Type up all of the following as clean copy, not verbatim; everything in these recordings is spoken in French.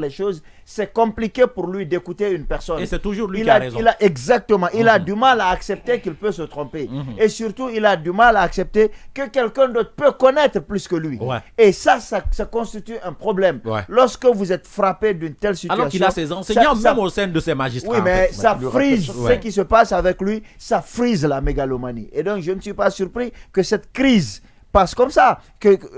les choses, c'est compliqué pour lui d'écouter une personne. Et c'est toujours lui qui a raison. Exactement. Il a du mal à accepter qu'il peut se tromper. Et surtout, il a du mal à accepter que quelqu'un d'autre peut connaître plus que lui. Ouais. Et ça constitue un problème. Ouais. Lorsque vous êtes frappé d'une telle situation... Alors qu'il a ses enseignants, même au sein de ses magistrats. Oui, mais ça frise Ouais. ce qui se passe avec lui, ça frise la mégalomanie. Et donc, je ne suis pas surpris que cette crise passe comme ça.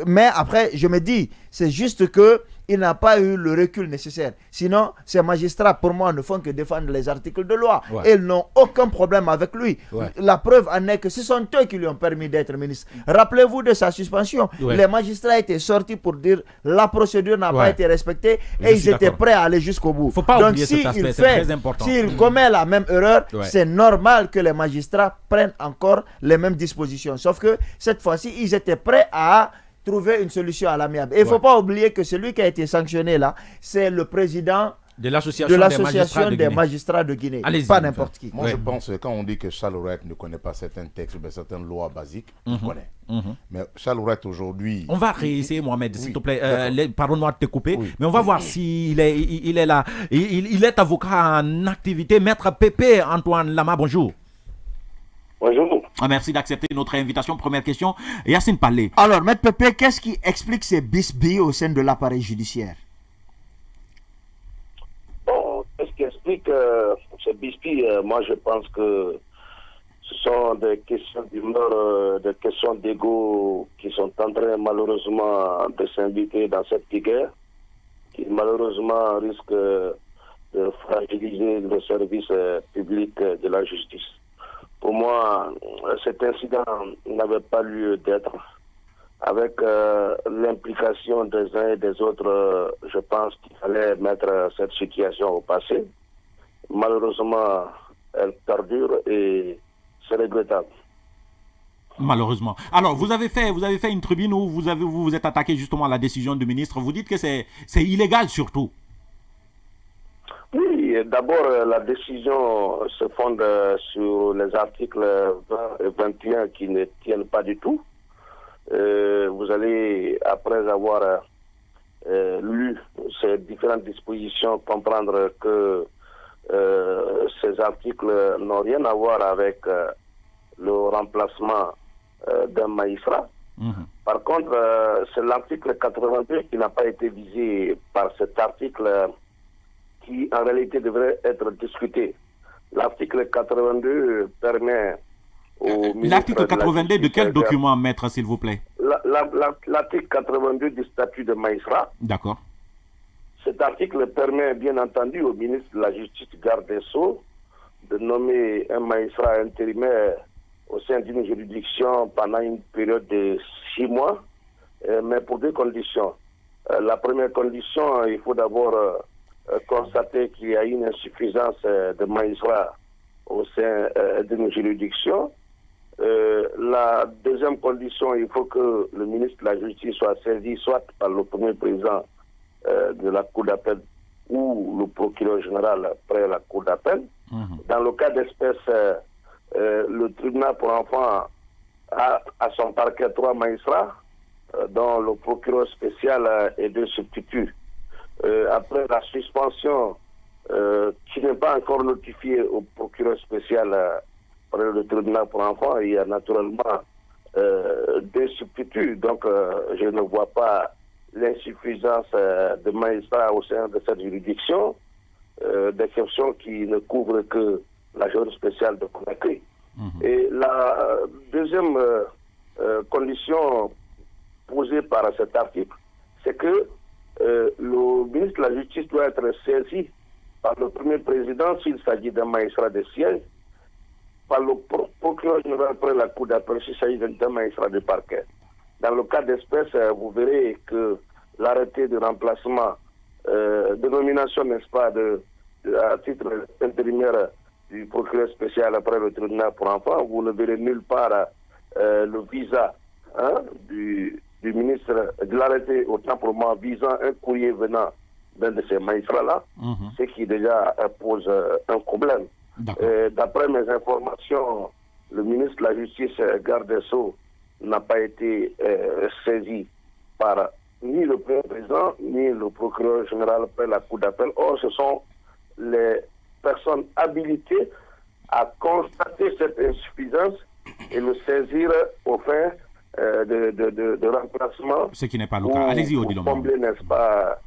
Mais après, je me dis, c'est juste que il n'a pas eu le recul nécessaire. Sinon, ces magistrats, pour moi, ne font que défendre les articles de loi. Ouais. Et ils n'ont aucun problème avec lui. Ouais. La preuve en est que ce sont eux qui lui ont permis d'être ministre. Rappelez-vous de sa suspension. Ouais. Les magistrats étaient sortis pour dire la procédure n'a pas été respectée Je et ils suis étaient d'accord. prêts à aller jusqu'au bout. Faut pas Donc, oublier cet aspect, c'est très important. S'il commet la même erreur, Ouais. c'est normal que les magistrats prennent encore les mêmes dispositions. Sauf que cette fois-ci, ils étaient prêts à trouver une solution à l'amiable. Et il ne faut pas oublier que celui qui a été sanctionné là, c'est le président de l'association des magistrats de Guinée. Allez-y, Pas n'importe qui. Moi, je pense que quand on dit que Charles Ourette ne connaît pas certains textes, certaines lois basiques, il connaît. Mais Charles Ourette aujourd'hui... On va réessayer, Mohamed, s'il te plaît. Pardonne-moi de te couper, Oui. mais on va voir s'il est, il est là. Il est avocat en activité. Maître Pépé Antoine Lama, bonjour. Bonjour. Merci d'accepter notre invitation. Première question, Yacine Palé. Alors, Maître Pépé, qu'est-ce qui explique ces bisbilles au sein de l'appareil judiciaire? Bon, qu'est-ce qui explique ce bisbille? Moi, je pense que ce sont des questions d'humeur, des questions d'ego qui sont en train malheureusement de s'inviter dans cette guerre, qui malheureusement risque de fragiliser le service public de la justice. Pour moi, cet incident n'avait pas lieu d'être. Avec l'implication des uns et des autres, je pense qu'il fallait mettre cette situation au passé. Malheureusement, elle perdure et c'est regrettable. Malheureusement. Alors, vous avez fait une tribune où vous vous êtes attaqué justement à la décision du ministre. Vous dites que c'est illégal surtout. Oui, d'abord, la décision se fonde sur les articles 20 et 21 qui ne tiennent pas du tout. Vous allez, après avoir lu ces différentes dispositions, comprendre que ces articles n'ont rien à voir avec le remplacement d'un magistrat. Par contre, c'est l'article 82 qui n'a pas été visé par cet article qui en réalité devrait être discuté. L'article 82 permet au ministre... L'article 82 de quel document, maître, s'il vous plaît? L'article 82 du statut de magistrat. D'accord. Cet article permet bien entendu au ministre de la Justice, garde des Sceaux, de nommer un magistrat intérimaire au sein d'une juridiction pendant une période de 6 mois, mais pour deux conditions. La première condition, il faut d'abord constater qu'il y a une insuffisance de magistrats au sein d'une juridiction. La deuxième condition, il faut que le ministre de la Justice soit saisi soit par le premier président de la Cour d'appel ou le procureur général près la Cour d'appel. Dans le cas d'espèce, le tribunal pour enfants a à son parquet 3 magistrats, dont le procureur spécial et 2 substituts. Après la suspension qui n'est pas encore notifiée au procureur spécial par le tribunal pour enfants, il y a naturellement 2 substituts. Donc je ne vois pas l'insuffisance de magistrats au sein de cette juridiction, d'exception qui ne couvre que la juridiction spéciale de Conakry. Et la deuxième condition posée par cet article, c'est que le ministre de la Justice doit être saisi par le premier président s'il s'agit d'un magistrat de siège, par le procureur général près la Cour d'appel s'il s'agit d'un magistrat de parquet. Dans le cas d'espèce, vous verrez que l'arrêté de remplacement, de nomination, n'est-ce pas, à titre intérimaire du procureur spécial après le tribunal pour enfants, vous ne verrez nulle part le visa du ministre, de l'arrêté, autant pour moi, visant un courrier venant d'un de ces magistrats-là, ce qui déjà pose un problème. D'après mes informations, le ministre de la Justice, garde des Sceaux, n'a pas été saisi par ni le président, ni le procureur général après la cour d'appel. Or, ce sont les personnes habilitées à constater cette insuffisance et le saisir au fin de remplacement. Ce qui n'est pas le cas. Allez-y, Odilon. Pour combler, n'est-ce pas,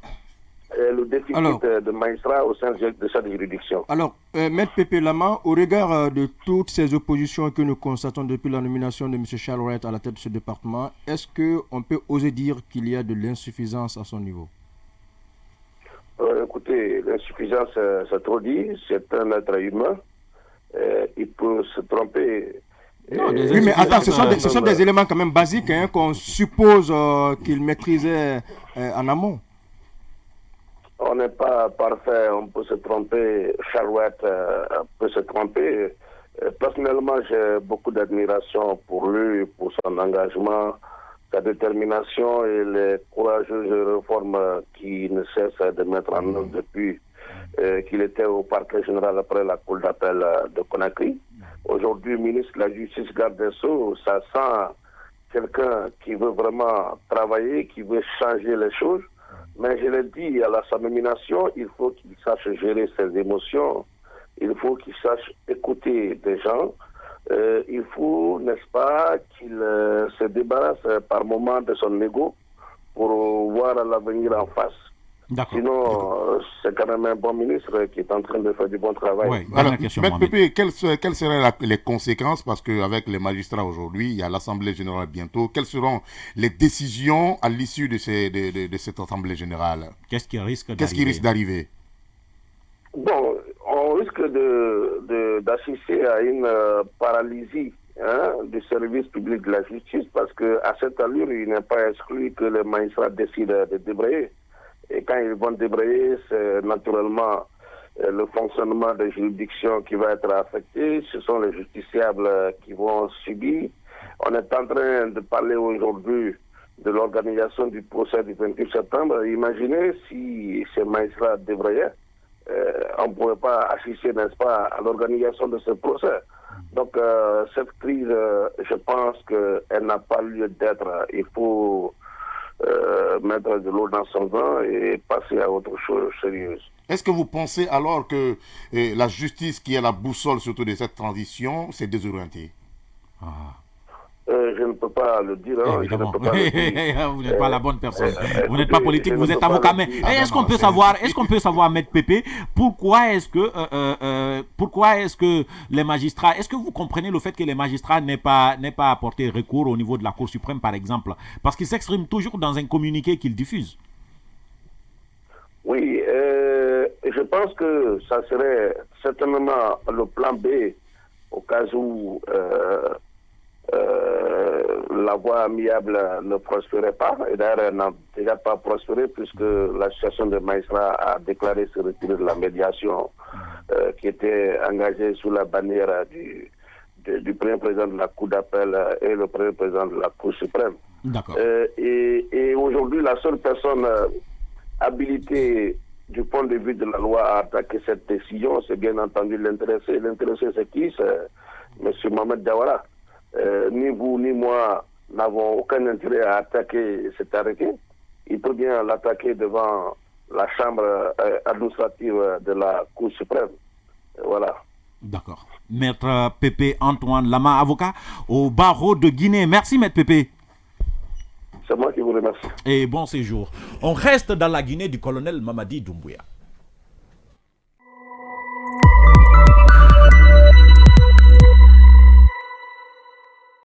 le déficit de magistrats au sein de cette juridiction. Alors, Maître Pépé Lama, au regard de toutes ces oppositions que nous constatons depuis la nomination de M. Charles Wright à la tête de ce département, est-ce qu'on peut oser dire qu'il y a de l'insuffisance à son niveau? Écoutez, l'insuffisance, c'est trop dit, c'est un être humain. Il peut se tromper. Non, oui, mais attends, ce sont des éléments quand même basiques qu'on suppose qu'il maîtrisait en amont. On n'est pas parfait, on peut se tromper, Charouette peut se tromper. Personnellement, j'ai beaucoup d'admiration pour lui, pour son engagement, sa détermination et les courageuses réformes qu'il ne cesse de mettre en œuvre depuis qu'il était au parquet général après la cour d'appel de Conakry. Aujourd'hui, ministre de la Justice, garde des Sceaux, ça sent quelqu'un qui veut vraiment travailler, qui veut changer les choses. Mais je l'ai dit, à sa nomination, il faut qu'il sache gérer ses émotions, il faut qu'il sache écouter des gens, il faut, n'est-ce pas, qu'il se débarrasse par moment de son ego pour voir l'avenir en face. Sinon, c'est quand même un bon ministre qui est en train de faire du bon travail. Oui. Alors, Maître Pépé, quelles seraient les conséquences, parce qu'avec les magistrats aujourd'hui, il y a l'Assemblée générale bientôt, quelles seront les décisions à l'issue de cette Assemblée générale? Qu'est-ce qui risque d'arriver? Bon, on risque d'assister à une paralysie du service public de la justice, parce qu'à cette allure, il n'est pas exclu que les magistrats décident de débrayer. Et quand ils vont débrayer, c'est naturellement le fonctionnement des juridictions qui va être affecté. Ce sont les justiciables qui vont subir. On est en train de parler aujourd'hui de l'organisation du procès du 28 septembre. Imaginez si ces magistrats débrayaient, on ne pourrait pas assister, n'est-ce pas, à l'organisation de ce procès. Donc, cette crise, je pense qu'elle n'a pas lieu d'être. Il faut mettre de l'eau dans son vin et passer à autre chose sérieuse. Est-ce que vous pensez alors que la justice, qui est la boussole surtout de cette transition, s'est désorientée? Je ne peux pas le dire. Évidemment. Vous n'êtes pas la bonne personne. Vous n'êtes pas politique, vous êtes avocat. Mais est-ce qu'on peut savoir, Maître Pépé, pourquoi est-ce que les magistrats, est-ce que vous comprenez le fait que les magistrats n'aient pas apporté recours au niveau de la Cour suprême, par exemple, parce qu'ils s'expriment toujours dans un communiqué qu'ils diffusent? Oui, je pense que ça serait certainement le plan B au cas où la voie amiable ne prospérait pas, et d'ailleurs elle n'a déjà pas prospéré puisque l'association des magistrats a déclaré se retirer de la médiation qui était engagée sous la bannière du premier président de la Cour d'appel et le premier président de la Cour suprême. Et aujourd'hui, la seule personne habilitée du point de vue de la loi à attaquer cette décision, c'est bien entendu l'intéressé. L'intéressé, c'est qui? C'est M. Mohamed Diawara. Ni vous ni moi n'avons aucun intérêt à attaquer cet arrêté. Il peut bien l'attaquer devant la chambre administrative de la Cour suprême. Voilà. D'accord. Maître Pépé Antoine Lama, avocat au barreau de Guinée. Merci, Maître Pépé. C'est moi qui vous remercie. Et bon séjour. On reste dans la Guinée du colonel Mamadi Doumbouya.